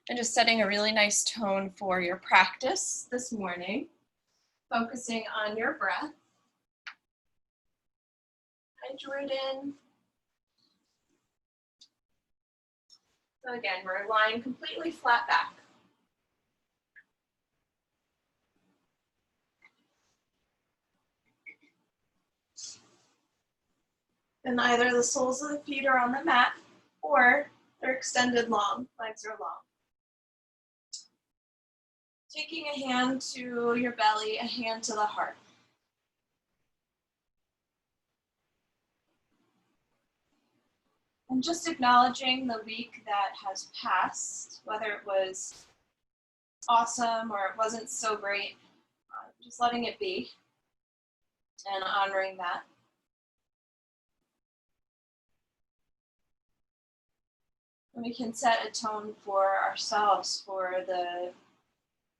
And just setting a really nice tone for your practice this morning, focusing on your breath. Hydrate in. So again, we're lying completely flat back. And either the soles of the feet are on the mat or they're extended long, legs are long. Taking a hand to your belly, a hand to the heart. And just acknowledging the week that has passed, whether it was awesome or it wasn't so great, just letting it be and honoring that. And we can set a tone for ourselves for the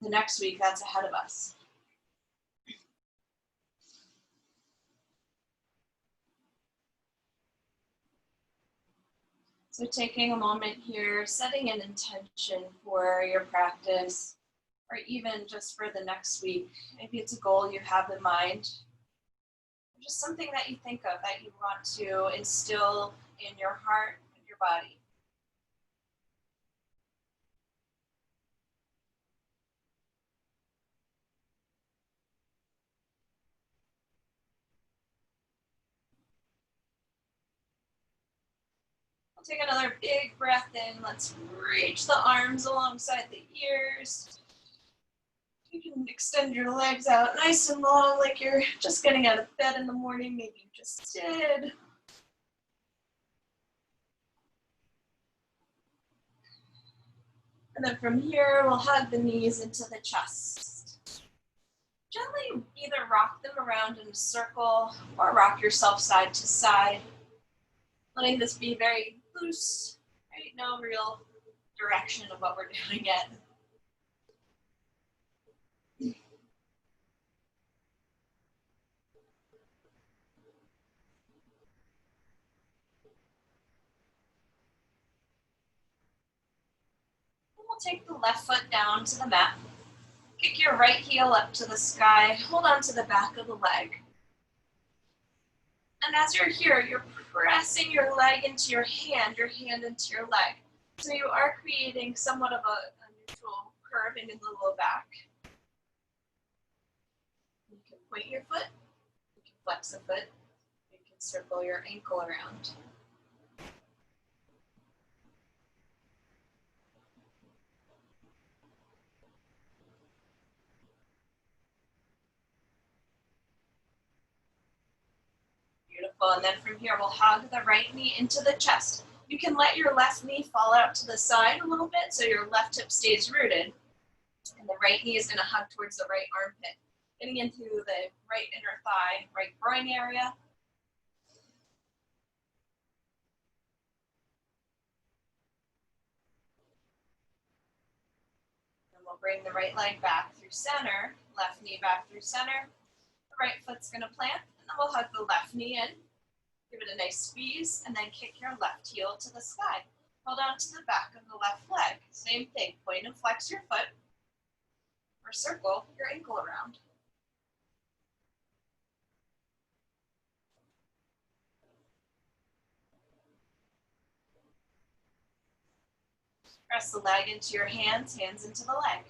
next week that's ahead of us. So taking a moment here, setting an intention for your practice, or even just for the next week. Maybe it's a goal you have in mind, or just something that you think of that you want to instill in your heart and your body. We'll take another big breath in. Let's reach the arms alongside the ears. You can extend your legs out nice and long, like you're just getting out of bed in the morning. Maybe you just did. And then from here, we'll hug the knees into the chest. Gently either rock them around in a circle or rock yourself side to side. Letting this be very loose, right? No real direction of what we're doing yet. We'll take the left foot down to the mat. Kick your right heel up to the sky. Hold on to the back of the leg. And as you're here, you're pressing your leg into your hand into your leg. So you are creating somewhat of a neutral curve in the low back. You can point your foot, you can flex a foot, you can circle your ankle around. Beautiful, and then from here we'll hug the right knee into the chest. You can let your left knee fall out to the side a little bit so your left hip stays rooted. And the right knee is going to hug towards the right armpit, getting into the right inner thigh, right groin area. And we'll bring the right leg back through center, left knee back through center. The right foot's going to plant, and then we'll hug the left knee in. Give it a nice squeeze, and then kick your left heel to the sky. Hold on to the back of the left leg. Same thing, point and flex your foot, or circle your ankle around. Press the leg into your hands, hands into the leg.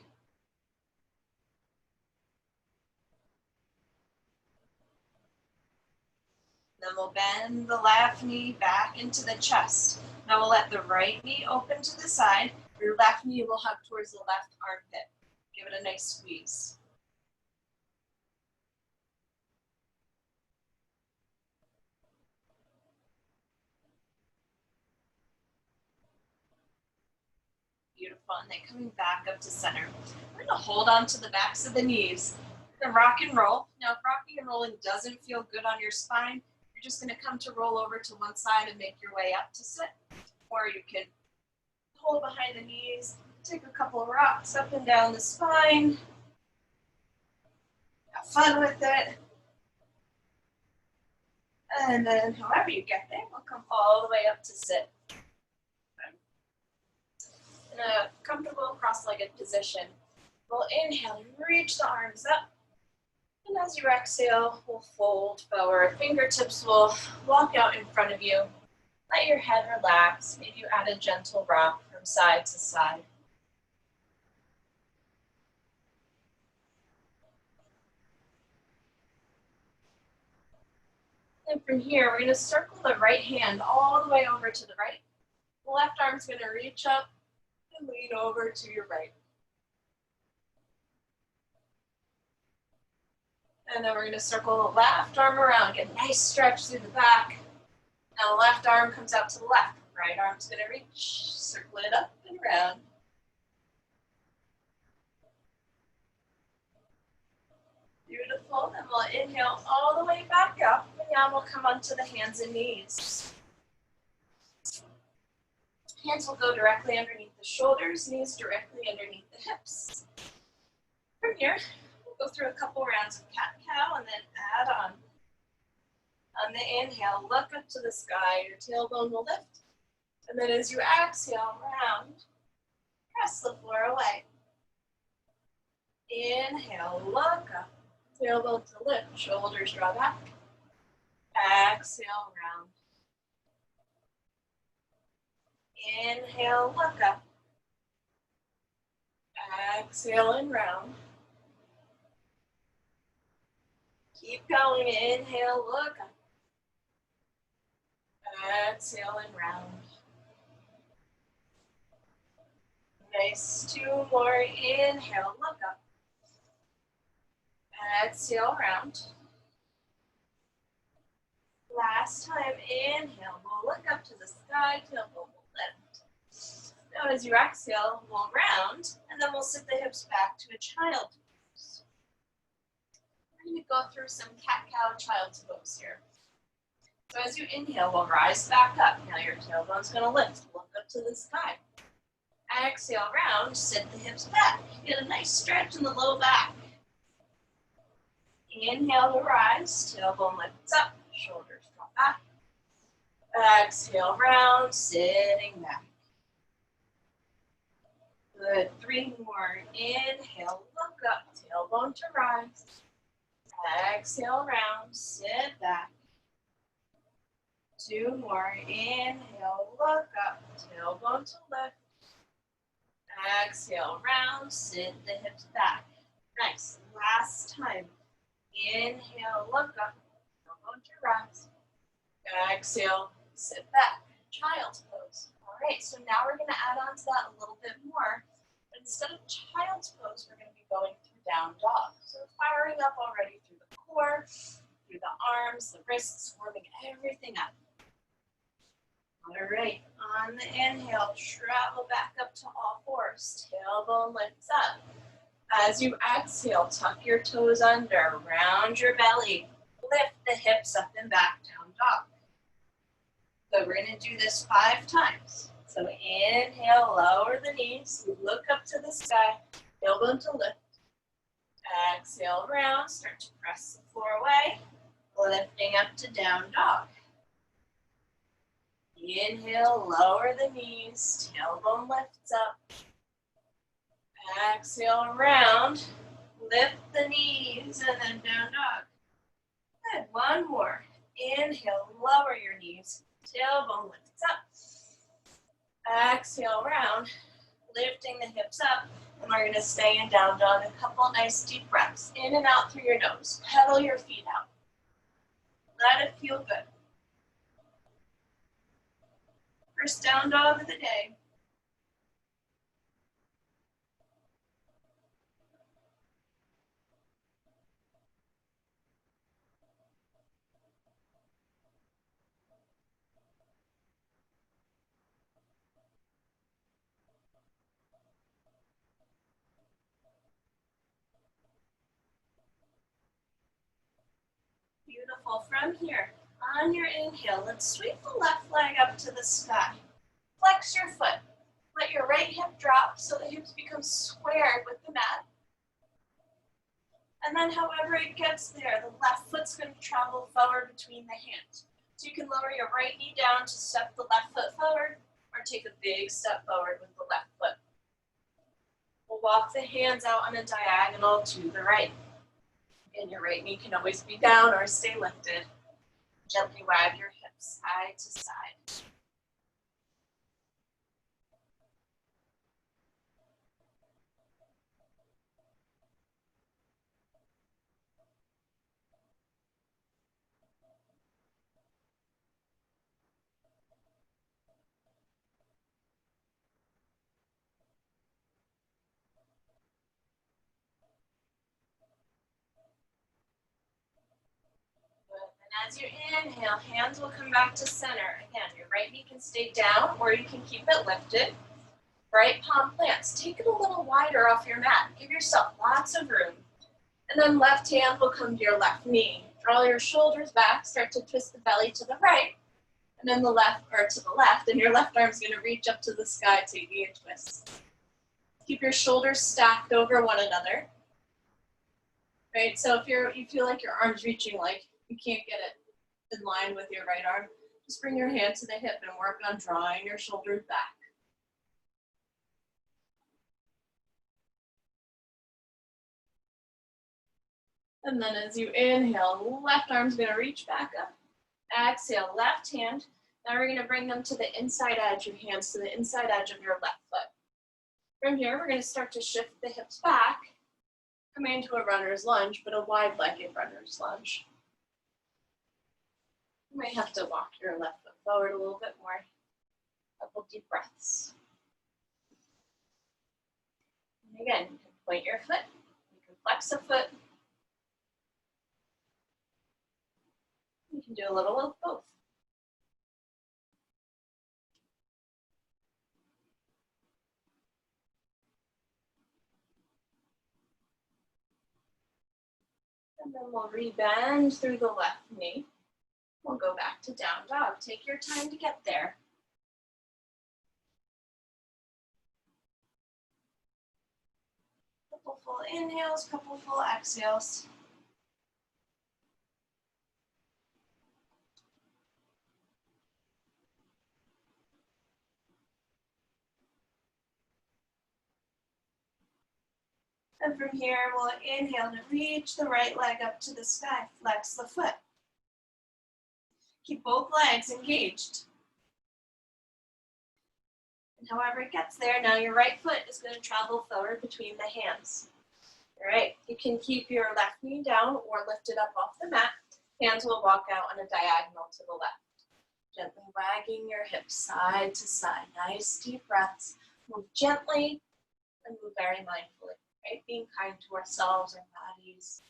Then we'll bend the left knee back into the chest. Now we'll let the right knee open to the side. Your left knee will hug towards the left armpit. Give it a nice squeeze. Beautiful, and then coming back up to center. We're gonna hold on to the backs of the knees. We're gonna rock and roll. Now if rocking and rolling doesn't feel good on your spine, you're just gonna come to roll over to one side and make your way up to sit. Or you can hold behind the knees, take a couple of rocks up and down the spine. Have fun with it. And then however you get there, we'll come all the way up to sit. In a comfortable cross-legged position. We'll inhale and reach the arms up. And as you exhale, we'll fold forward. Fingertips will walk out in front of you. Let your head relax. Maybe you add a gentle rock from side to side. And from here, we're going to circle the right hand all the way over to the right. The left arm's going to reach up and lean over to your right. And then we're going to circle the left arm around. Get a nice stretch through the back. Now the left arm comes out to the left. Right arm's going to reach, circle it up and around. Beautiful. Then we'll inhale all the way back up. And now we'll come onto the hands and knees. Hands will go directly underneath the shoulders, knees directly underneath the hips. From here, we'll go through a couple rounds of cat-cow and then add on. On the inhale, look up to the sky, your tailbone will lift. And then as you exhale, round, press the floor away. Inhale, look up, tailbone to lift, shoulders draw back. Exhale, round. Inhale, look up. Exhale and round. Keep going, inhale, look up. Exhale and round. Nice, 2 more, inhale, look up. Exhale, round. Last time, inhale, we'll look up to the sky, tailbone will lift. Now as you exhale, we'll round, and then we'll sit the hips back to a child's pose. We're going to go through some cat-cow child's pose here. So as you inhale, we'll rise back up. Now your tailbone's going to lift. Look up to the sky. Exhale, round, sit the hips back. Get a nice stretch in the low back. Inhale to rise, tailbone lifts up, shoulders drop back. Exhale, round, sitting back. Good, 3 more. Inhale, look up, tailbone to rise. Exhale, round, sit back. 2 more. Inhale, look up, tailbone to lift. Exhale, round, sit the hips back. Nice. Last time. Inhale, look up, tailbone to rise. Exhale, sit back. Child's pose. All right, so now we're going to add on to that a little bit more. But instead of child's pose, we're going to be going through down dog. So firing up already through the core, through the arms, the wrists, warming everything up. All right, on the inhale, travel back up to all fours. Tailbone lifts up. As you exhale, tuck your toes under, round your belly. Lift the hips up and back, down dog. So we're going to do this 5 times. So inhale, lower the knees, look up to the sky, tailbone to lift. Exhale, round, start to press the floor away, lifting up to down dog. Inhale, lower the knees, tailbone lifts up. Exhale, round, lift the knees, and then down dog. Good, 1 more. Inhale, lower your knees, tailbone lifts up. Exhale, round, lifting the hips up, and we're going to stay in down dog. A couple nice deep breaths, in and out through your nose. Pedal your feet out. Let it feel good. First down dog of the day. Beautiful. From here, on your inhale, let's sweep the left leg up to the sky. Flex your foot. Let your right hip drop so the hips become squared with the mat. And then however it gets there, the left foot's going to travel forward between the hands. So you can lower your right knee down to step the left foot forward, or take a big step forward with the left foot. We'll walk the hands out on a diagonal to the right. And your right knee can always be down or stay lifted. Gently wag your hips side to side. And as you inhale, hands will come back to center. Again, your right knee can stay down or you can keep it lifted. Right palm plants. Take it a little wider off your mat. Give yourself lots of room. And then left hand will come to your left knee. Draw your shoulders back. Start to twist the belly to the right. And then the left, or to the left. And your left arm's going to reach up to the sky, taking a twist. Keep your shoulders stacked over one another. Right? So if you feel like your arm's reaching, like you can't get it in line with your right arm, just bring your hand to the hip and work on drawing your shoulders back. And then as you inhale, left arm's going to reach back up. Exhale, left hand. Now we're going to bring them to the inside edge, your hands to the inside edge of your left foot. From here, we're going to start to shift the hips back, coming into a runner's lunge, but a wide-legged runner's lunge. You might have to walk your left foot forward a little bit more. A couple deep breaths. And again, you can point your foot, you can flex a foot. You can do a little of both. And then we'll re-bend through the left knee. We'll go back to down dog. Take your time to get there. Couple full inhales, couple full exhales. And from here, we'll inhale to reach the right leg up to the sky. Flex the foot. Keep both legs engaged. And however it gets there, now your right foot is going to travel forward between the hands. All right, you can keep your left knee down or lift it up off the mat. Hands will walk out on a diagonal to the left. Gently wagging your hips side to side. Nice deep breaths. Move gently and move very mindfully. Right? Being kind to ourselves, our bodies.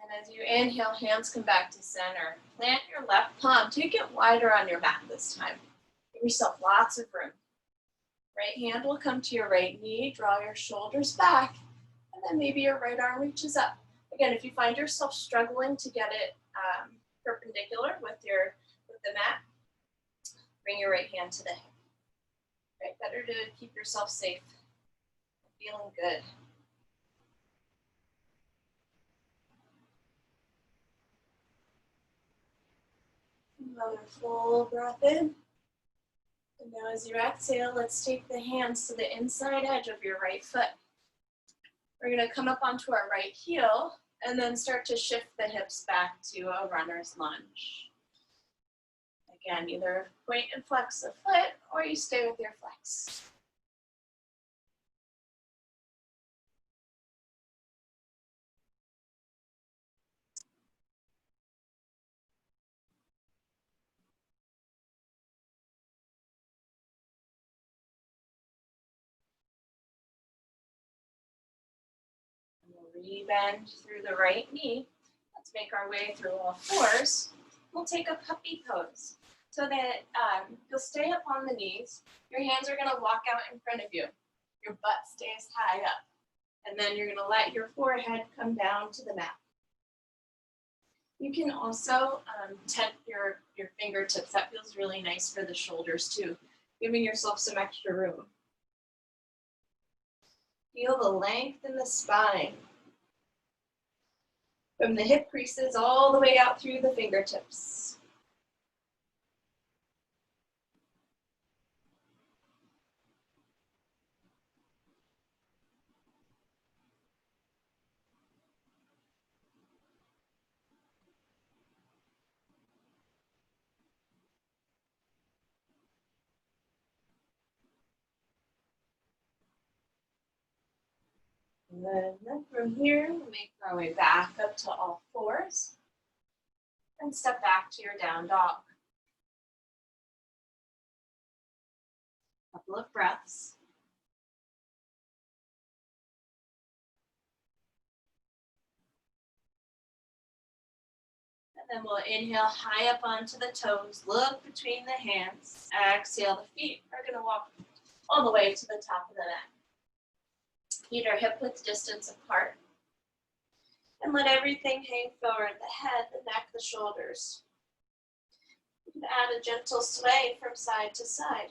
And as you inhale, hands come back to center. Plant your left palm. Take it wider on your mat this time. Give yourself lots of room. Right hand will come to your right knee. Draw your shoulders back. And then maybe your right arm reaches up. Again, if you find yourself struggling to get it perpendicular with the mat, bring your right hand to the hip. Right, better to keep yourself safe. Feeling good. Another full breath in. And now as you exhale, let's take the hands to the inside edge of your right foot. We're going to come up onto our right heel and then start to shift the hips back to a runner's lunge. Again, either point and flex the foot or you stay with your flex. Re-bend through the right knee. Let's make our way through all fours. We'll take a puppy pose so that you'll stay up on the knees. Your hands are going to walk out in front of you. Your butt stays high up. And then you're going to let your forehead come down to the mat. You can also tent your fingertips. That feels really nice for the shoulders too, giving yourself some extra room. Feel the length in the spine. From the hip creases all the way out through the fingertips. And then from here, we'll make our way back up to all fours and step back to your down dog. Couple of breaths. And then we'll inhale high up onto the toes, look between the hands. Exhale, the feet are gonna walk all the way to the top of the mat. Feet are hip width distance apart. And let everything hang forward, the head, the neck, the shoulders. You can add a gentle sway from side to side.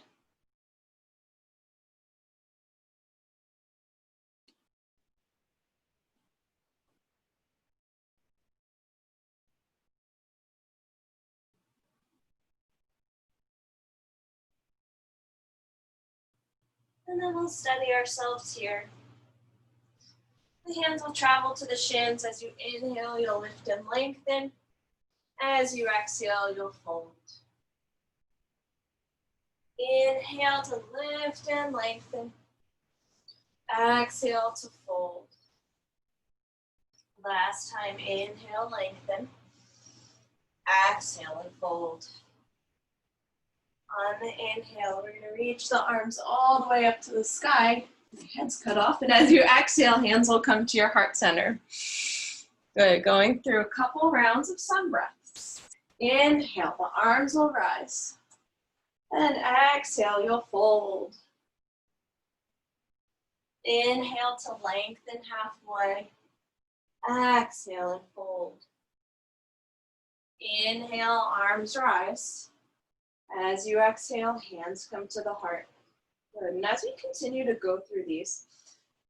And then we'll steady ourselves here. The hands will travel to the shins. As you inhale, you'll lift and lengthen. As you exhale, you'll fold. Inhale to lift and lengthen. Exhale to fold. Last time, inhale, lengthen. Exhale and fold. On the inhale, we're going to reach the arms all the way up to the sky. Heads cut off, and as you exhale, hands will come to your heart center. Good, going through a couple rounds of sun breaths. Inhale, the arms will rise. And exhale, you'll fold. Inhale to lengthen halfway. Exhale and fold. Inhale, arms rise. As you exhale, hands come to the heart. Good. And as we continue to go through these,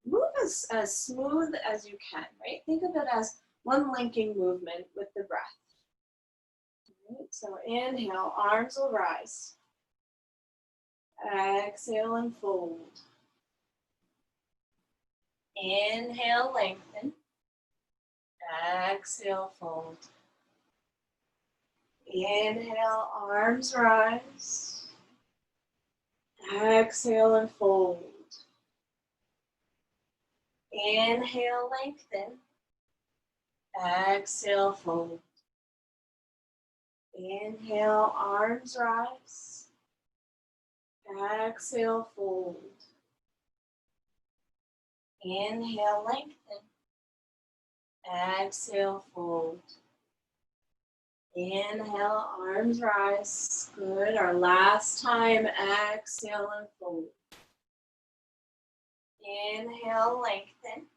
move as smooth as you can, right? Think of it as one linking movement with the breath. Right? So inhale, arms will rise. Exhale and fold. Inhale, lengthen. Exhale, fold. Inhale, arms rise. Exhale and fold. Inhale, lengthen. Exhale, fold. Inhale, arms rise. Exhale, fold. Inhale, lengthen. Exhale, fold. Inhale, arms rise. Good. Our last time, exhale and fold. Inhale, lengthen.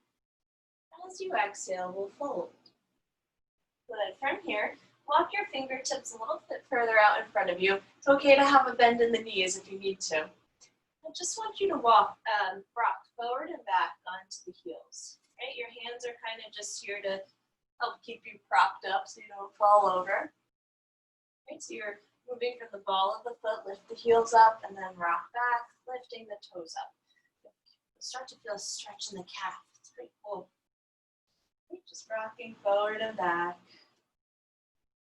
As you exhale, we'll fold. Good. From here, walk your fingertips a little bit further out in front of you. It's okay to have a bend in the knees if you need to. I just want you to rock forward and back onto the heels. Right? Your hands are kind of just here to help keep you propped up so you don't fall over. Right? So you're moving from the ball of the foot, lift the heels up, and then rock back, lifting the toes up. You'll start to feel a stretch in the calf. It's pretty cool. Right? Just rocking forward and back,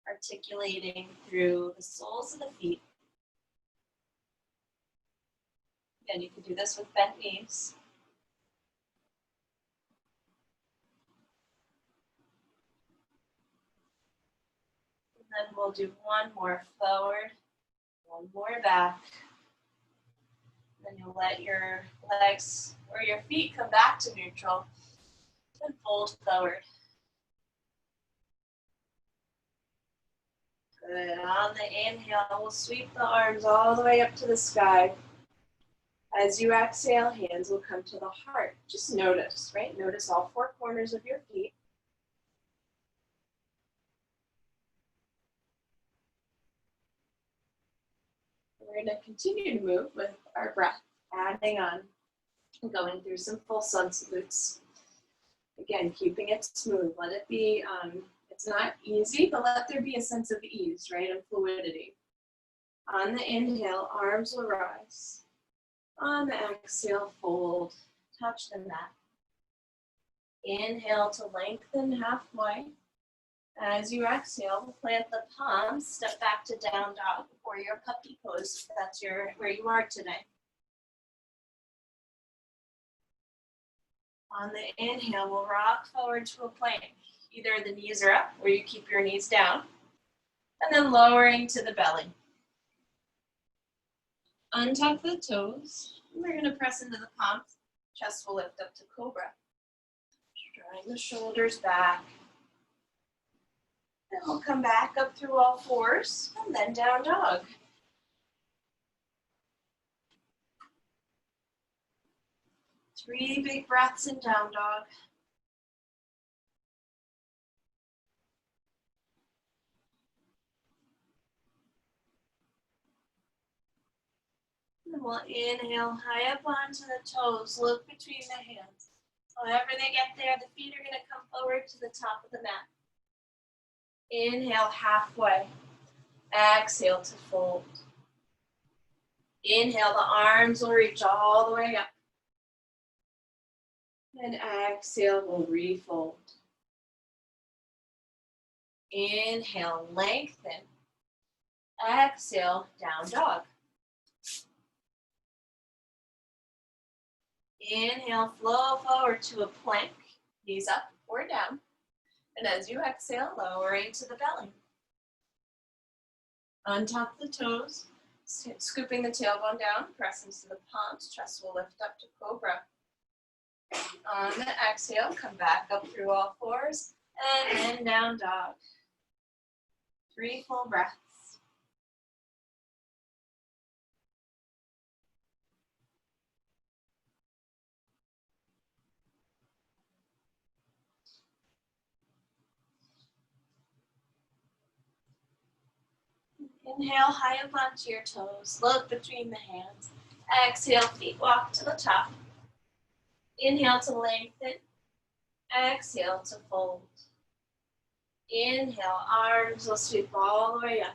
articulating through the soles of the feet. Again, you can do this with bent knees. And then we'll do one more forward, one more back. Then you'll let your legs or your feet come back to neutral and fold forward. Good. On the inhale, we'll sweep the arms all the way up to the sky. As you exhale, hands will come to the heart. Just notice, right? Notice all four corners of your feet. we're going to continue to move with our breath, adding on and going through some full sun salutes. Again, keeping it smooth. Let it be, it's not easy, but let there be a sense of ease, right, and fluidity. On the inhale, arms will rise. On the exhale, fold, touch the mat. Inhale to lengthen halfway. As you exhale, plant the palms, step back to down dog or your puppy pose if that's where you are today. On the inhale, we'll rock forward to a plank. Either the knees are up or you keep your knees down. And then lowering to the belly. Untuck the toes. We're going to press into the palms. Chest will lift up to cobra. Drawing the shoulders back. Then we'll come back up through all fours and then down dog. Three big breaths in down dog. And we'll inhale high up onto the toes, look between the hands. However they get there, the feet are going to come forward to the top of the mat. Inhale halfway. Exhale to fold. Inhale, the arms will reach all the way up. And exhale, we'll refold. Inhale, lengthen. Exhale, down dog. Inhale, flow forward to a plank, knees up or down. And as you exhale, lowering to the belly. Untuck the toes, scooping the tailbone down, press into the palms, chest will lift up to cobra. On the exhale, come back up through all fours, and then down dog. 3 full breaths. Inhale, high up onto your toes, look between the hands. Exhale, feet walk to the top. Inhale to lengthen. Exhale to fold. Inhale, arms will sweep all the way up.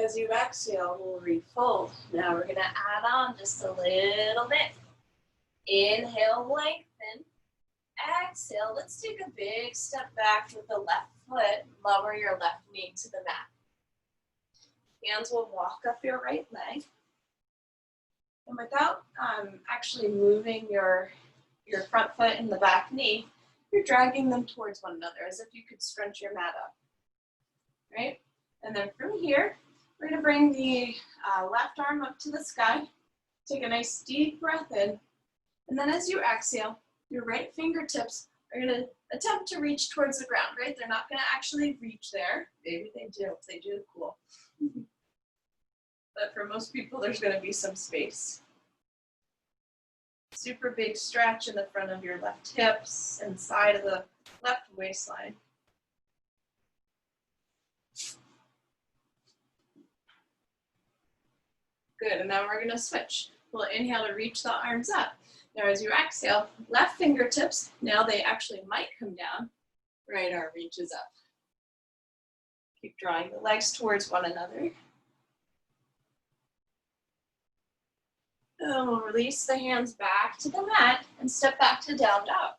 As you exhale, we'll refold. Now we're going to add on just a little bit. Inhale, lengthen. Exhale, let's take a big step back with the left foot. Lower your left knee to the mat. Hands will walk up your right leg. And without actually moving your front foot and the back knee, you're dragging them towards one another as if you could scrunch your mat up, right? And then from here, we're gonna bring the left arm up to the sky. Take a nice deep breath in. And then as you exhale, your right fingertips are gonna attempt to reach towards the ground, right? They're not gonna actually reach there. Maybe they do. If they do, cool. But for most people, there's gonna be some space. Super big stretch in the front of your left hips and side of the left waistline. Good, and now we're gonna switch. We'll inhale to reach the arms up. Now as you exhale, left fingertips, now they actually might come down. Right arm reaches up. Keep drawing the legs towards one another. And we'll release the hands back to the mat and step back to down dog.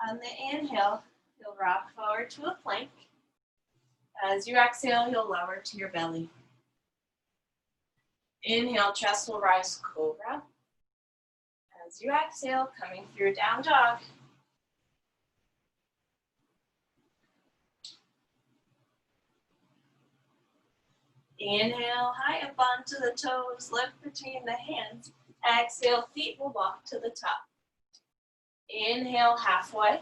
On the inhale, you'll rock forward to a plank. As you exhale, you'll lower to your belly. Inhale, chest will rise, cobra. As you exhale, coming through down dog. Inhale, high up onto the toes, lift between the hands. Exhale, feet will walk to the top. Inhale, halfway.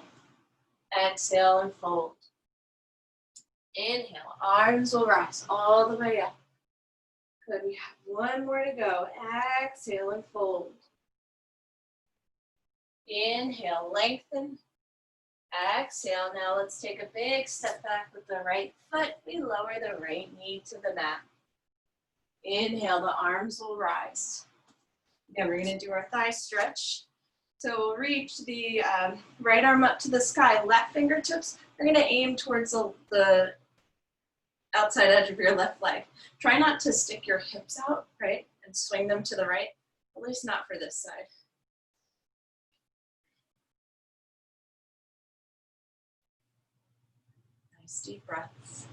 Exhale and fold. Inhale, arms will rise all the way up. Good, we have one more to go. Exhale and fold. Inhale, lengthen. Exhale. Now let's take a big step back with the right foot. We lower the right knee to the mat. Inhale, the arms will rise. Again, we're going to do our thigh stretch. So we'll reach the right arm up to the sky, left fingertips. We're going to aim towards the outside edge of your left leg. Try not to stick your hips out, right, and swing them to the right, at least not for this side. Nice deep breaths.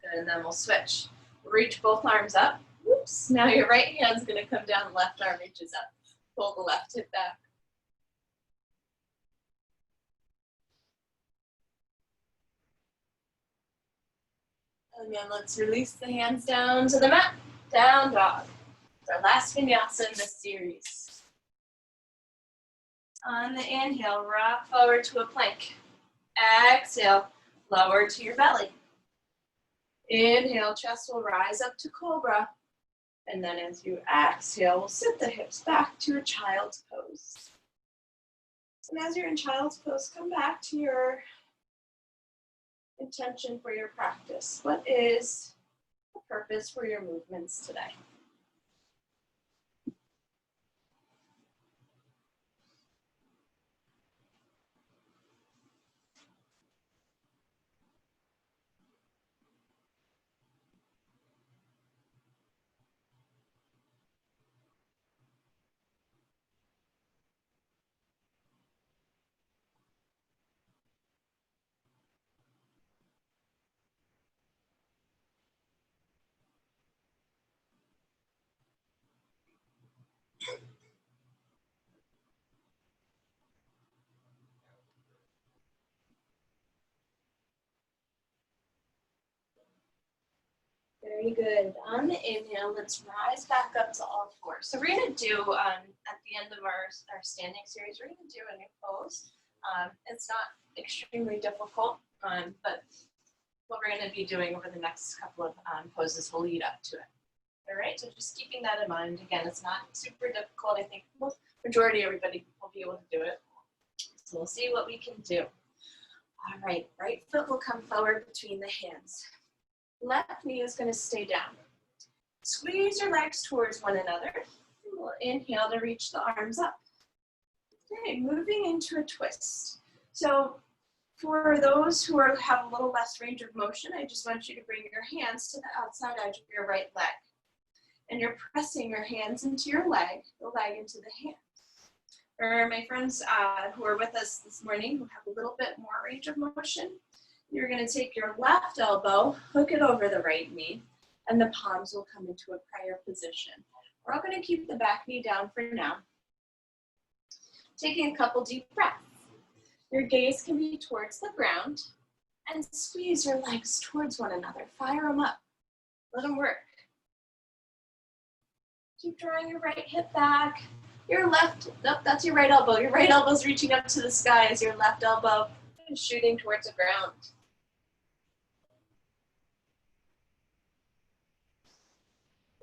Good, and then we'll switch. Reach both arms up. Whoops, now your right hand's gonna come down, the left arm reaches up. Pull the left hip back. And then let's release the hands down to the mat. Down dog. It's our last vinyasa in this series. On the inhale, rock forward to a plank. Exhale, lower to your belly. Inhale, chest will rise up to cobra. And then as you exhale, we'll sit the hips back to a child's pose. And as you're in child's pose, come back to your intention for your practice. What is the purpose for your movements today? Very good. On the inhale, let's rise back up to all fours. So we're going to do, at the end of our standing series, we're going to do a new pose. It's not extremely difficult, but what we're going to be doing over the next couple of poses will lead up to it. All right, so just keeping that in mind. Again, it's not super difficult. I think majority everybody will be able to do it. So we'll see what we can do. All right, right foot will come forward between the hands. Left knee is going to stay down. Squeeze your legs towards one another. We'll inhale to reach the arms up. Okay, moving into a twist. So for those who have a little less range of motion, I just want you to bring your hands to the outside edge of your right leg. And you're pressing your hands into your leg, the leg into the hands. For my friends who are with us this morning who have a little bit more range of motion, you're going to take your left elbow, hook it over the right knee, and the palms will come into a prayer position. We're all going to keep the back knee down for now. Taking a couple deep breaths. Your gaze can be towards the ground, and squeeze your legs towards one another. Fire them up. Let them work. Keep drawing your right hip back. Your left, nope, that's your right elbow. Your right elbow's reaching up to the sky as your left elbow is shooting towards the ground.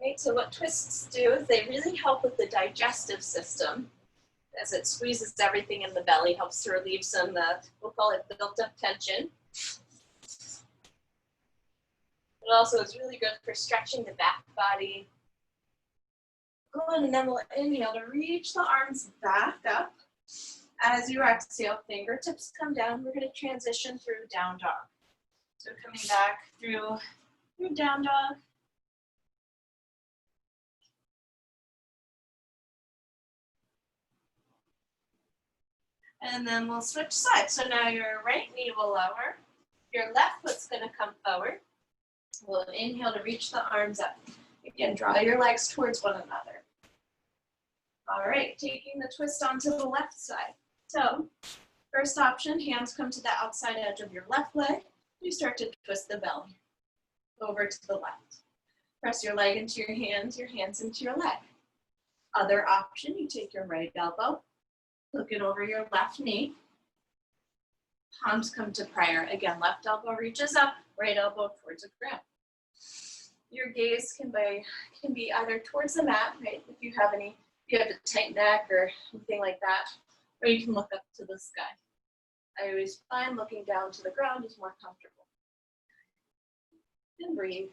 Right, so what twists do is they really help with the digestive system as it squeezes everything in the belly, helps to relieve some, we'll call it built up tension. It also is really good for stretching the back body. Good, and then we'll inhale to reach the arms back up. As you exhale, fingertips come down. We're going to transition through down dog. So coming back through down dog. And then we'll switch sides. So now your right knee will lower. Your left foot's going to come forward. We'll inhale to reach the arms up. Again, draw your legs towards one another. All right, taking the twist onto the left side. So first option, hands come to the outside edge of your left leg. You start to twist the belly over to the left. Press your leg into your hands into your leg. Other option, you take your right elbow, hook it over your left knee. Palms come to prayer. Again, left elbow reaches up, right elbow towards the ground. Your gaze can be either towards the mat, right? If you have a tight neck or anything like that, or you can look up to the sky. I always find looking down to the ground is more comfortable. And breathe.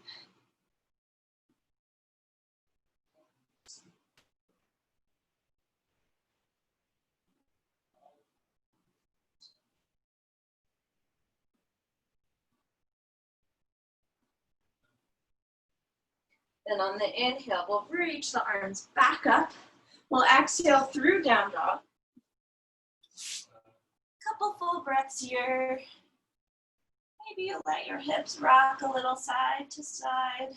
Then on the inhale, we'll reach the arms back up. We'll exhale through down dog. Couple full breaths here. Maybe you'll let your hips rock a little side to side.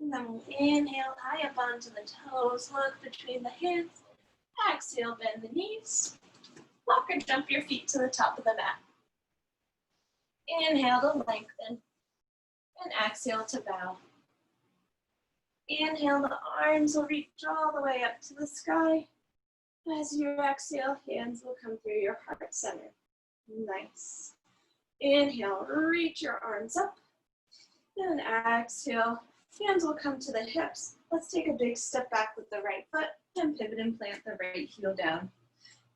And then we'll inhale high up onto the toes, look between the hands. Exhale, bend the knees. Walk or jump your feet to the top of the mat. Inhale to lengthen. And exhale to bow. Inhale, the arms will reach all the way up to the sky. As you exhale, hands will come through your heart center. Nice. Inhale, reach your arms up. And exhale, hands will come to the hips. Let's take a big step back with the right foot and pivot and plant the right heel down.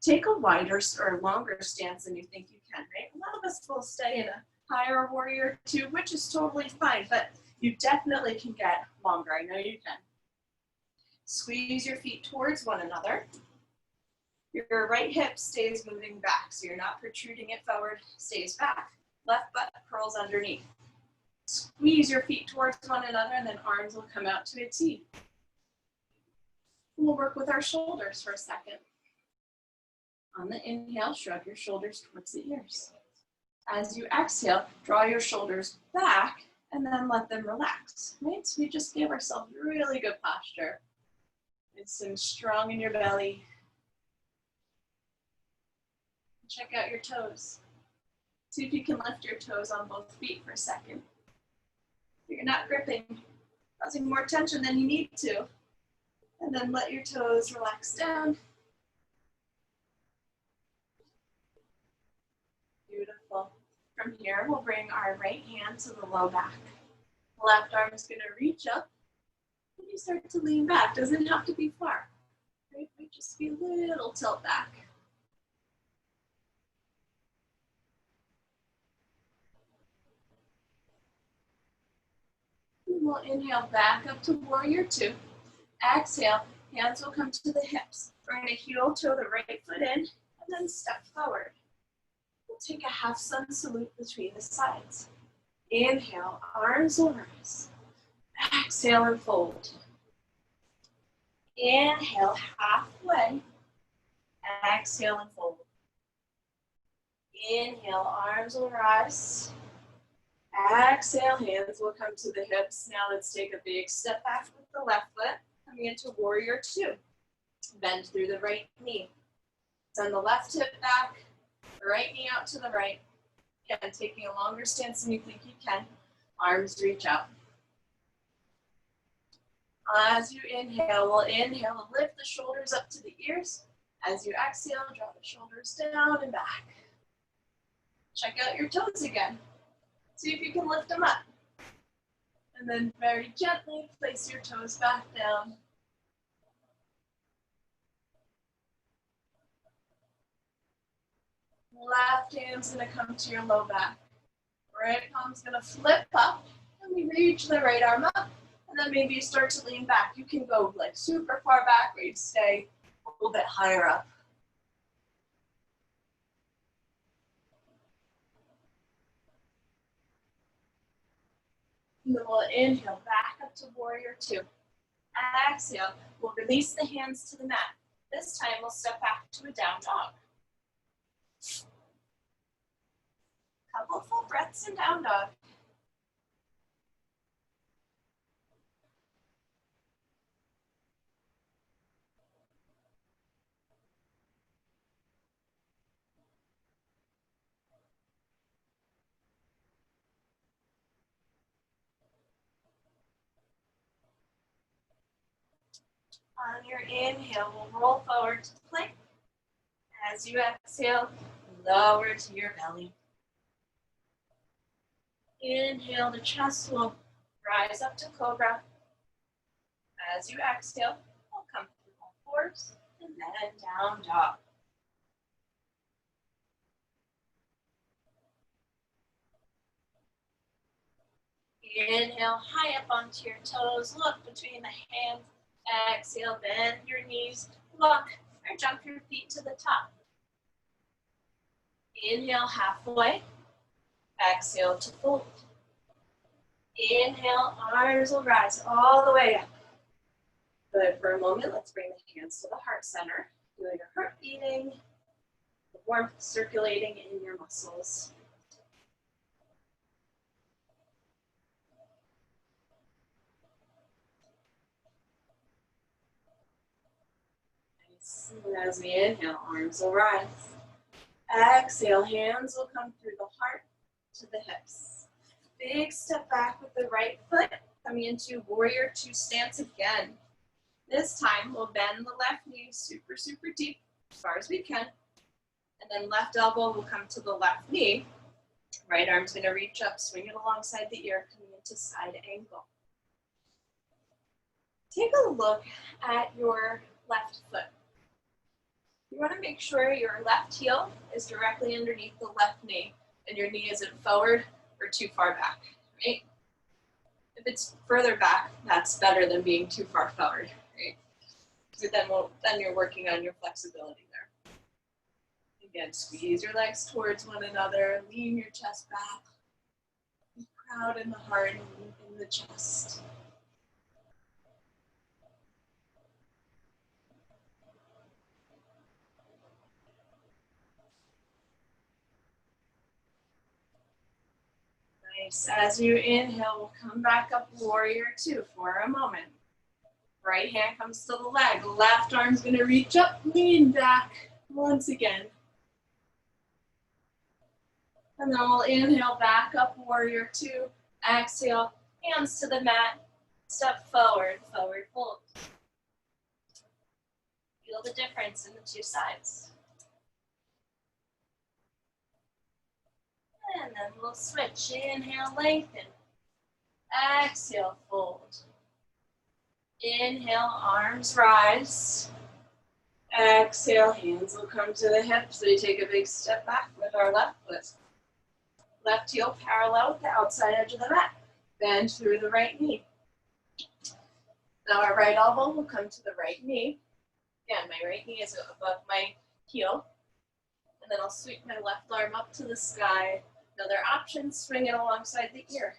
Take a wider or longer stance than you think you can, right? A lot of us will stay in a higher warrior two, which is totally fine, but you definitely can get longer. I know you can. Squeeze your feet towards one another. Your right hip stays moving back, so you're not protruding it forward, stays back. Left butt curls underneath. Squeeze your feet towards one another, and then arms will come out to a T. We'll work with our shoulders for a second. On the inhale, shrug your shoulders towards the ears. As you exhale, draw your shoulders back and then let them relax, right? So we just gave ourselves really good posture. It's strong in your belly. Check out your toes. See if you can lift your toes on both feet for a second. So you're not gripping, causing more tension than you need to. And then let your toes relax down. Beautiful. From here, we'll bring our right hand to the low back. The left arm is going to reach up. And you start to lean back. Doesn't have to be far. Right? Might just be a little tilt back. And we'll inhale back up to warrior two. Exhale, hands will come to the hips. We're going to heel toe the right foot in and then step forward. We'll take a half sun salute between the sides. Inhale, arms will rise. Exhale and fold. Inhale, halfway. Exhale and fold. Inhale, arms will rise. Exhale, hands will come to the hips. Now let's take a big step back with the left foot. Coming into warrior two. Bend through the right knee. Send the left hip back. Right knee out to the right. Again, taking a longer stance than you think you can. Arms reach out. As you inhale, we'll inhale and lift the shoulders up to the ears. As you exhale, draw the shoulders down and back. Check out your toes again. See if you can lift them up. And then very gently place your toes back down. Left hand's gonna come to your low back. Right palm's gonna flip up, and we reach the right arm up, and then maybe you start to lean back. You can go like super far back, or you stay a little bit higher up. And then we'll inhale back up to warrior two. Exhale, we'll release the hands to the mat. This time we'll step back to a down dog. Couple full breaths in down dog. On your inhale, we'll roll forward to plank. As you exhale, lower to your belly. Inhale, the chest will rise up to cobra. As you exhale, we'll come through all fours and then down dog. Inhale, high up onto your toes, look between the hands. Exhale, bend your knees, walk or jump your feet to the top. Inhale, halfway. Exhale to fold. Inhale, arms will rise all the way up. Good. For a moment, let's bring the hands to the heart center. Feel your heart beating, the warmth circulating in your muscles. Nice. And as we inhale, arms will rise. Exhale, hands will come through the heart to the hips. Big step back with the right foot, coming into warrior two stance again. This time, we'll bend the left knee super, super deep, as far as we can. And then left elbow will come to the left knee. Right arm's gonna reach up, swing it alongside the ear, coming into side angle. Take a look at your left foot. You wanna make sure your left heel is directly underneath the left knee and your knee isn't forward or too far back, right? If it's further back, that's better than being too far forward, right? So then you're working on your flexibility there. Again, squeeze your legs towards one another, lean your chest back. Be proud in the heart and in the chest. Nice. As you inhale, we'll come back up warrior two for a moment. Right hand comes to the leg. Left arm's gonna reach up, lean back once again. And then we'll inhale back up, warrior two. Exhale, hands to the mat. Step forward, forward fold. Feel the difference in the two sides. And then we'll switch. Inhale, lengthen. Exhale, fold. Inhale, arms rise. Exhale, hands will come to the hips. So we take a big step back with our left foot. Left heel parallel with the outside edge of the mat. Bend through the right knee. Now our right elbow will come to the right knee. Again, my right knee is above my heel. And then I'll sweep my left arm up to the sky. Another option, swing it alongside the ear.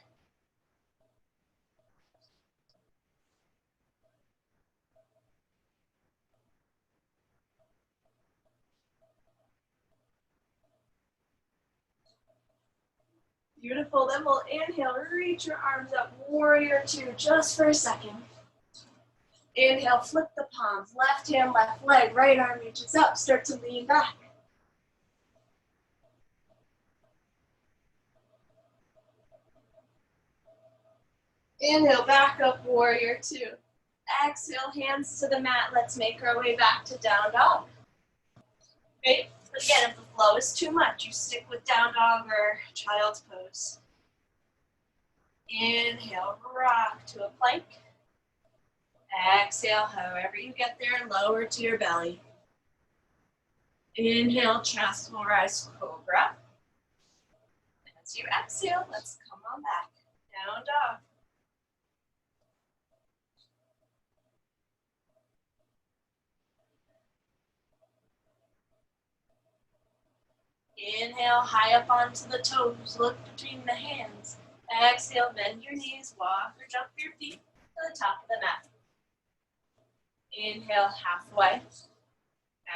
Beautiful. Then we'll inhale, reach your arms up, warrior two, just for a second. Inhale, flip the palms, left hand, left leg, right arm reaches up, start to lean back. Inhale, back up, warrior two. Exhale, hands to the mat. Let's make our way back to down dog. Okay, but again, if the flow is too much, you stick with down dog or child's pose. Inhale, rock to a plank. Exhale, however you get there, lower to your belly. Inhale, chest will rise, cobra. As you exhale, let's come on back, down dog. Inhale, high up onto the toes, look between the hands. Exhale, bend your knees, walk or jump your feet to the top of the mat. Inhale, halfway.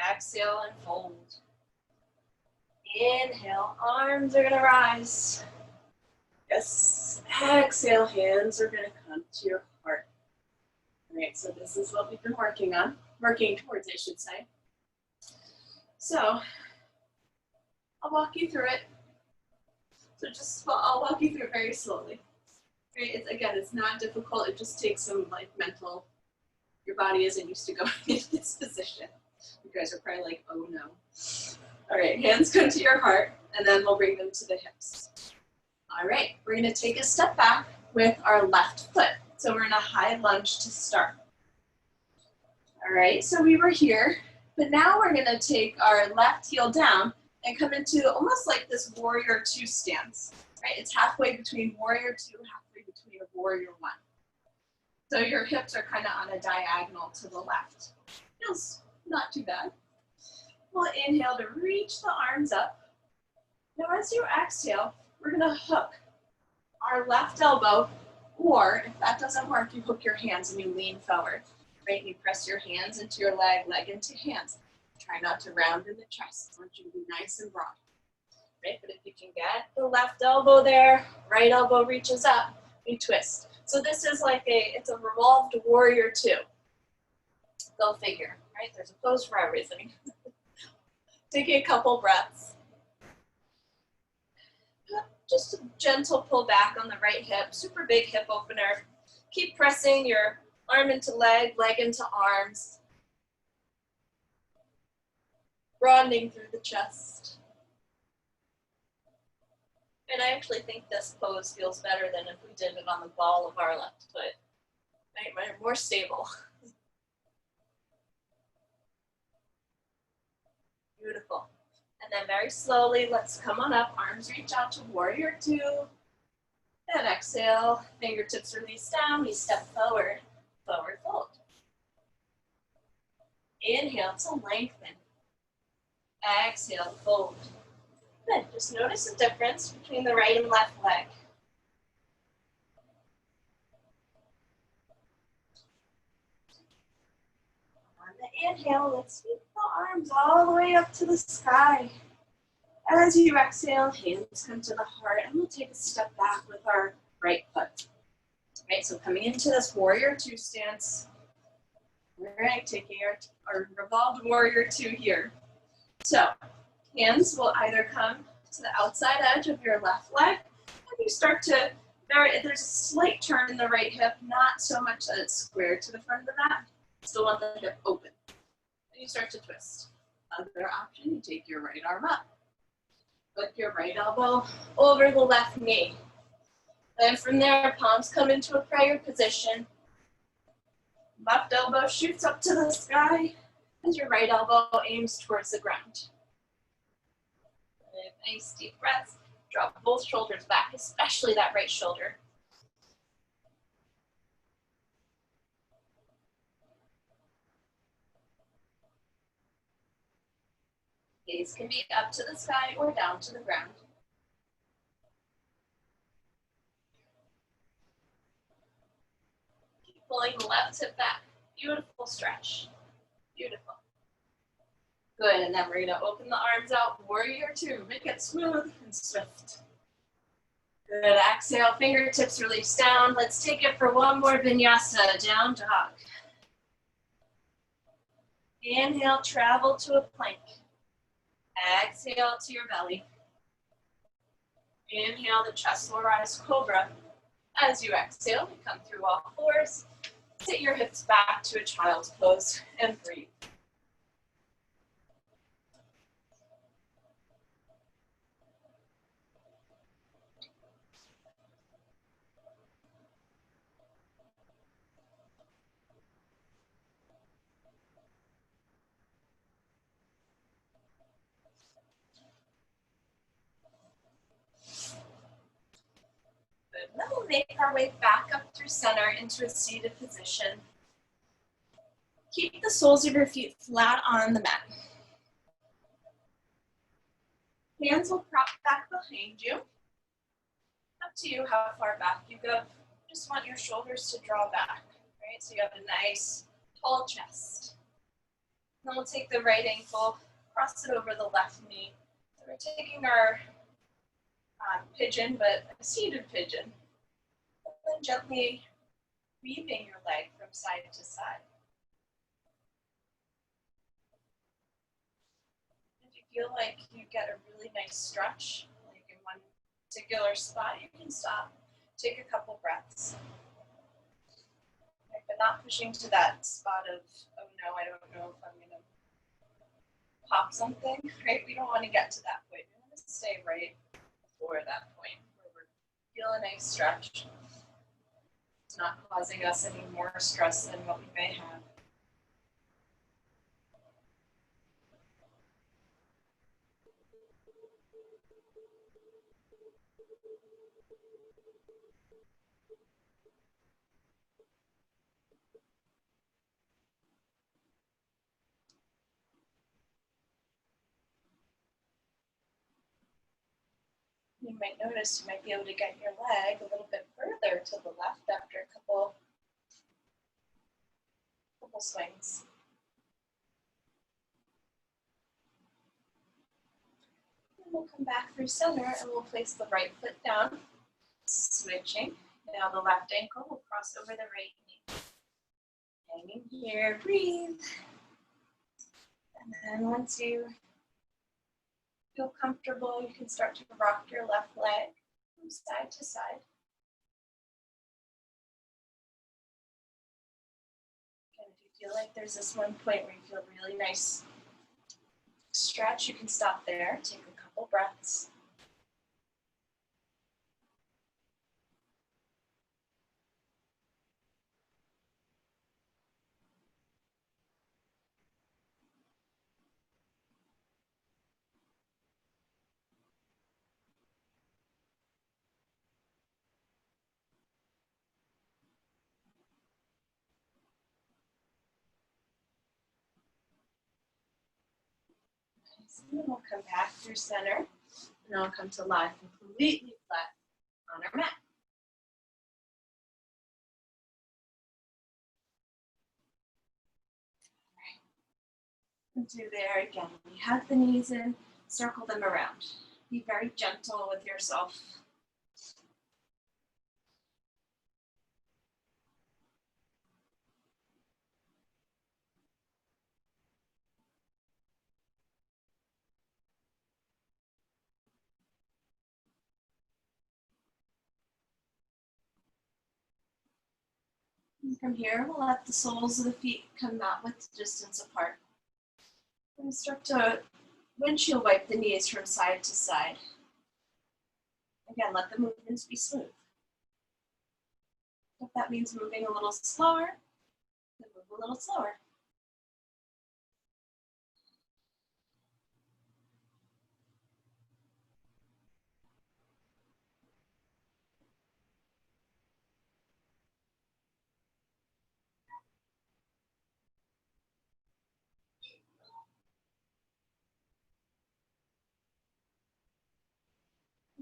Exhale and fold. Inhale, arms are gonna rise. Yes, exhale, hands are gonna come to your heart. All right, so this is what we've been working towards, I should say. So, I'll walk you through it. I'll walk you through it very slowly. Right? It's not difficult. It just takes some mental Your body isn't used to going in this position. You guys are probably like, oh no. All right, hands go to your heart, and then we'll bring them to the hips. All right, we're gonna take a step back with our left foot. So we're in a high lunge to start. All right, so we were here, but now we're gonna take our left heel down and come into almost like this warrior two stance, right? It's halfway between warrior two, halfway between a warrior one. So your hips are kind of on a diagonal to the left. Feels not too bad. We'll inhale to reach the arms up. Now as you exhale, we're gonna hook our left elbow, or if that doesn't work, you hook your hands and you lean forward, right? You press your hands into your leg, leg into hands. Try not to round in the chest. I want you to be nice and broad, right? But if you can get the left elbow there, right elbow reaches up, we twist. So this is like it's a revolved warrior two. Go figure, right? There's a pose for everything. Taking a couple breaths. Just a gentle pull back on the right hip, super big hip opener. Keep pressing your arm into leg, leg into arms. Broadening through the chest. And I actually think this pose feels better than if we did it on the ball of our left foot. Right? More stable. Beautiful. And then very slowly, let's come on up. Arms reach out to warrior two. And exhale, fingertips release down. We step forward, forward fold. Inhale to lengthen. Exhale, fold. Good. Just notice the difference between the right and left leg. On the inhale, let's sweep the arms all the way up to the sky. As you exhale, hands come to the heart, and we'll take a step back with our right foot. Right, so coming into this warrior two stance. All right, taking our revolved warrior two here. So hands will either come to the outside edge of your left leg, and you start to, there's a slight turn in the right hip, not so much that it's squared to the front of the mat, still want the hip open. And you start to twist. Other option, you take your right arm up. Put your right elbow over the left knee. Then from there, palms come into a prayer position. Left elbow shoots up to the sky as your right elbow aims towards the ground. Nice deep breaths. Drop both shoulders back, especially that right shoulder. Gaze can be up to the sky or down to the ground. Keep pulling the left hip back. Beautiful stretch. Beautiful. Good, and then we're gonna open the arms out, warrior two. Make it smooth and swift. Good, exhale, fingertips release down. Let's take it for one more vinyasa, down dog. Inhale, travel to a plank. Exhale to your belly. Inhale, the chest will rise, cobra. As you exhale, you come through all fours. Sit your hips back to a child's pose and breathe. Good. Then we'll make our way back up through center into a seated position. Keep the soles of your feet flat on the mat. Hands will prop back behind you. Up to you how far back you go. Just want your shoulders to draw back, right? So you have a nice tall chest. Then we'll take the right ankle, cross it over the left knee. So we're taking our pigeon, but a seated pigeon. And then gently weaving your leg from side to side. If you feel like you get a really nice stretch, like in one particular spot, you can stop, take a couple breaths. But not pushing to that spot of, oh no, I don't know if I'm gonna pop something, right? We don't want to get to that point. We want to stay right before that point where we're feeling a nice stretch. It's not causing us any more stress than what we may have. You might notice you might be able to get your leg a little bit further to the left after a couple swings. And we'll come back through center and we'll place the right foot down, switching. Now the left ankle will cross over the right knee. Hanging here, breathe. And then once you feel comfortable, you can start to rock your left leg from side to side. And if you feel like there's this one point where you feel really nice stretch, you can stop there, take a couple breaths. And then we'll come back through center, and then we'll come to lie completely flat on our mat. And do there again. You hug the knees in, circle them around. Be very gentle with yourself. And from here, we'll let the soles of the feet come out with distance apart. And start to windshield wipe the knees from side to side. Again, let the movements be smooth. If that means moving a little slower, then move a little slower.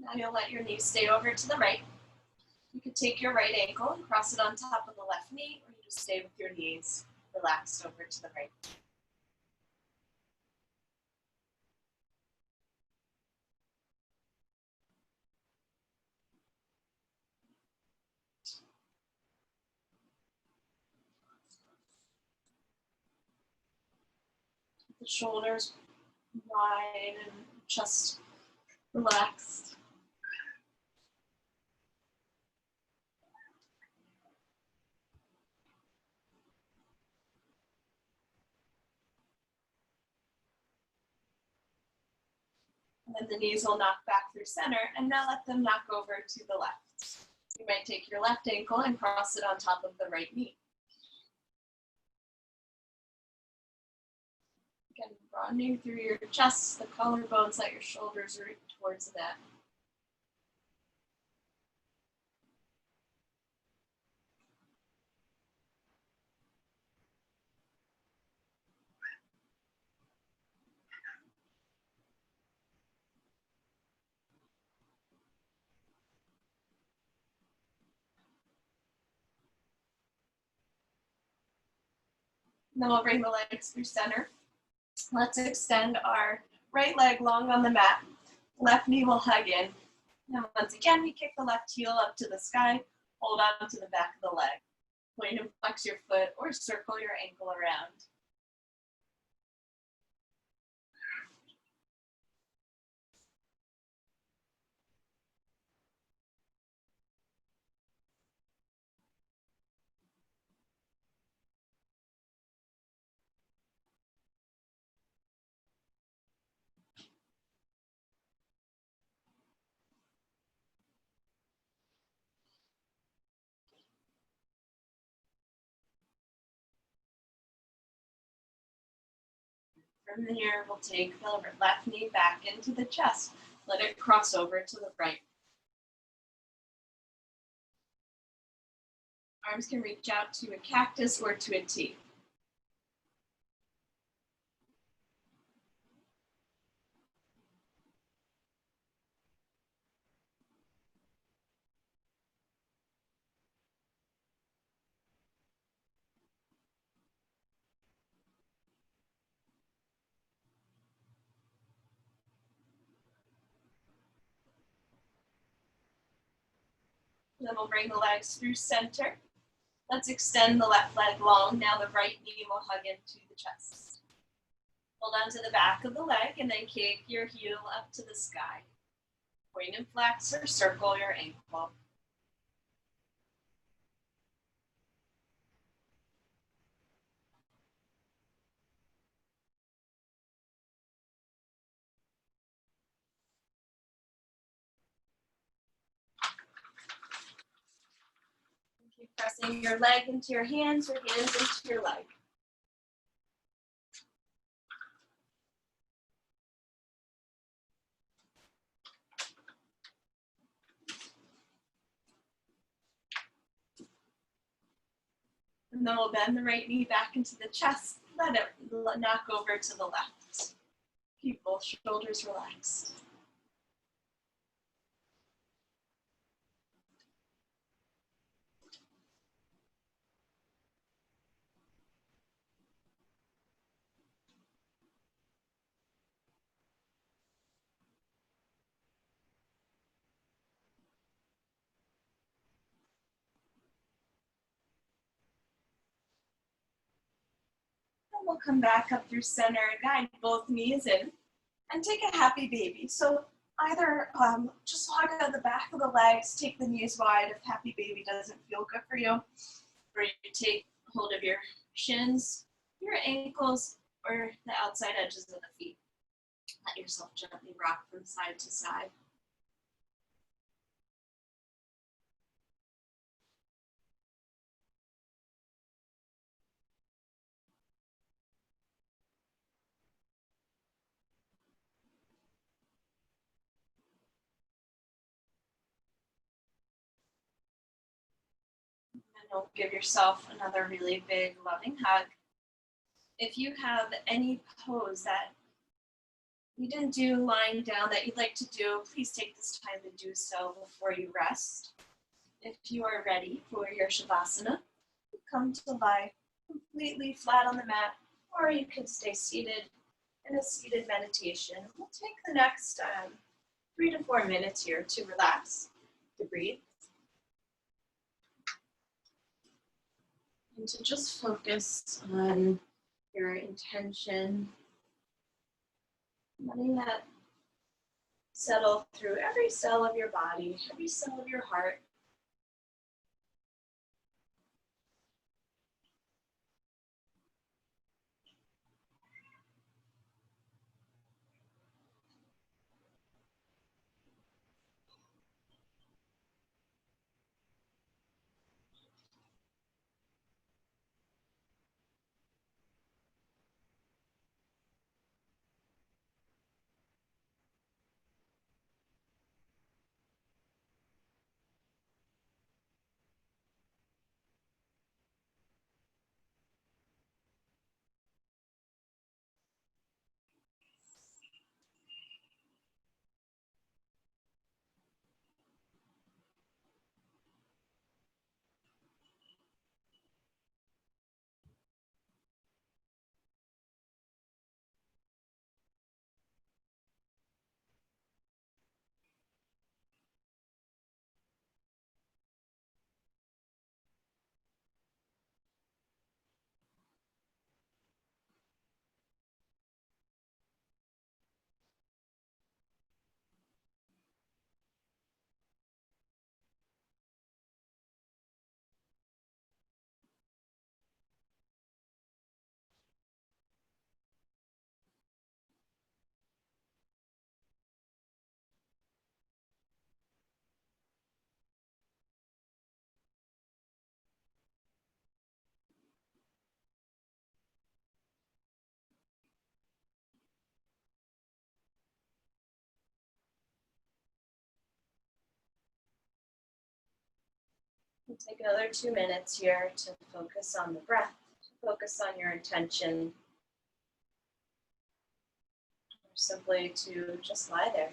Now you'll let your knees stay over to the right. You could take your right ankle and cross it on top of the left knee, or you just stay with your knees relaxed over to the right. The shoulders wide and chest relaxed. And then the knees will knock back through center, and now let them knock over to the left. You might take your left ankle and cross it on top of the right knee. Again, broadening through your chest, the collarbones, let your shoulders root towards that. And then we'll bring the legs through center. Let's extend our right leg long on the mat. Left knee will hug in. And once again, we kick the left heel up to the sky, hold on to the back of the leg. Point and flex your foot or circle your ankle around. From there, we'll take the left knee back into the chest. Let it cross over to the right. Arms can reach out to a cactus or to a T. Then we'll bring the legs through center. Let's extend the left leg long. Now the right knee will hug into the chest. Hold on to the back of the leg and then kick your heel up to the sky. Point and flex or circle your ankle. Keep pressing your leg into your hands into your leg. And then we'll bend the right knee back into the chest. Let it knock over to the left. Keep both shoulders relaxed. And we'll come back up through center, guide both knees in, and take a happy baby. So either just hug on the back of the legs, take the knees wide if happy baby doesn't feel good for you, or you take hold of your shins, your ankles, or the outside edges of the feet. Let yourself gently rock from side to side. And you'll give yourself another really big loving hug. If you have any pose that you didn't do lying down that you'd like to do, please take this time to do so before you rest. If you are ready for your Shavasana, come to lie completely flat on the mat, or you can stay seated in a seated meditation. We'll take the next 3 to 4 minutes here to relax, to breathe, and to just focus on your intention, letting that settle through every cell of your body, every cell of your heart. And take another 2 minutes here to focus on the breath, to focus on your intention, or simply to just lie there.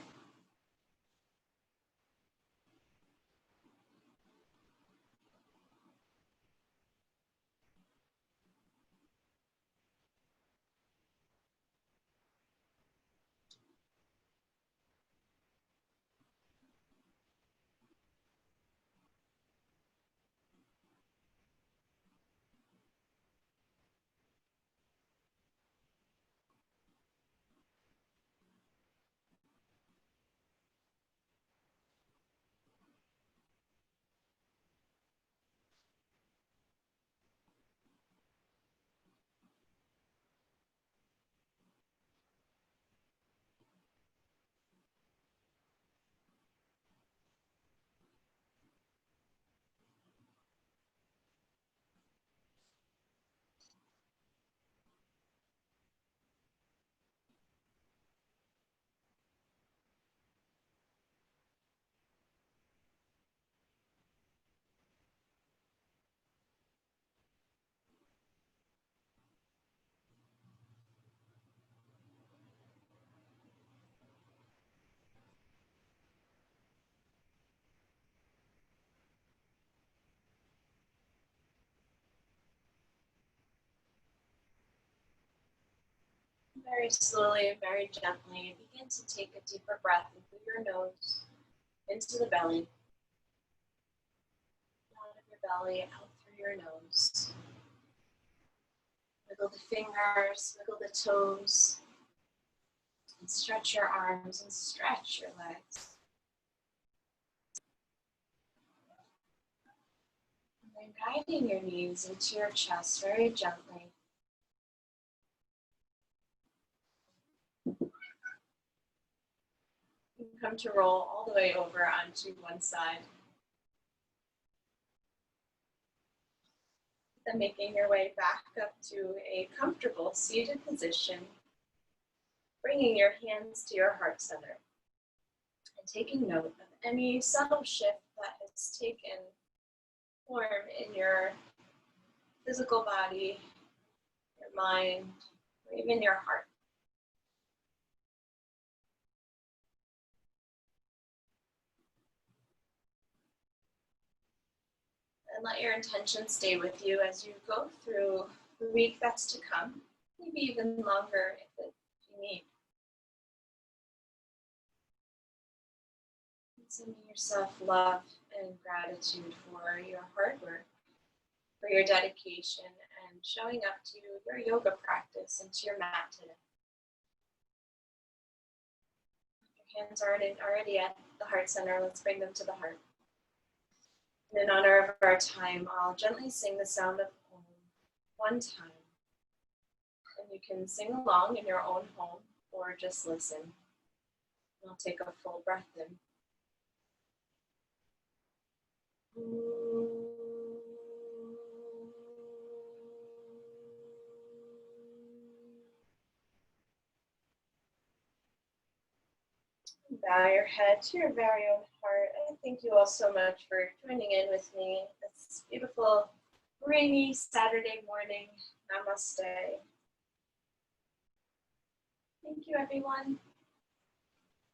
Very slowly, very gently, begin to take a deeper breath in through your nose, into the belly, out of your belly, out through your nose. Wiggle the fingers, wiggle the toes, and stretch your arms and stretch your legs. And then guiding your knees into your chest very gently. You can come to roll all the way over onto one side. Then making your way back up to a comfortable seated position, bringing your hands to your heart center and taking note of any subtle shift that has taken form in your physical body, your mind, or even your heart. And let your intention stay with you as you go through the week that's to come, maybe even longer if you need. And sending yourself love and gratitude for your hard work, for your dedication, and showing up to your yoga practice and to your mat today. Your hands are already at the heart center. Let's bring them to the heart. And in honor of our time, I'll gently sing the sound of Om one time. And you can sing along in your own home or just listen. And I'll take a full breath in. Bow your head to your very own heart. And thank you all so much for joining in with me this beautiful, rainy Saturday morning. Namaste. Thank you, everyone.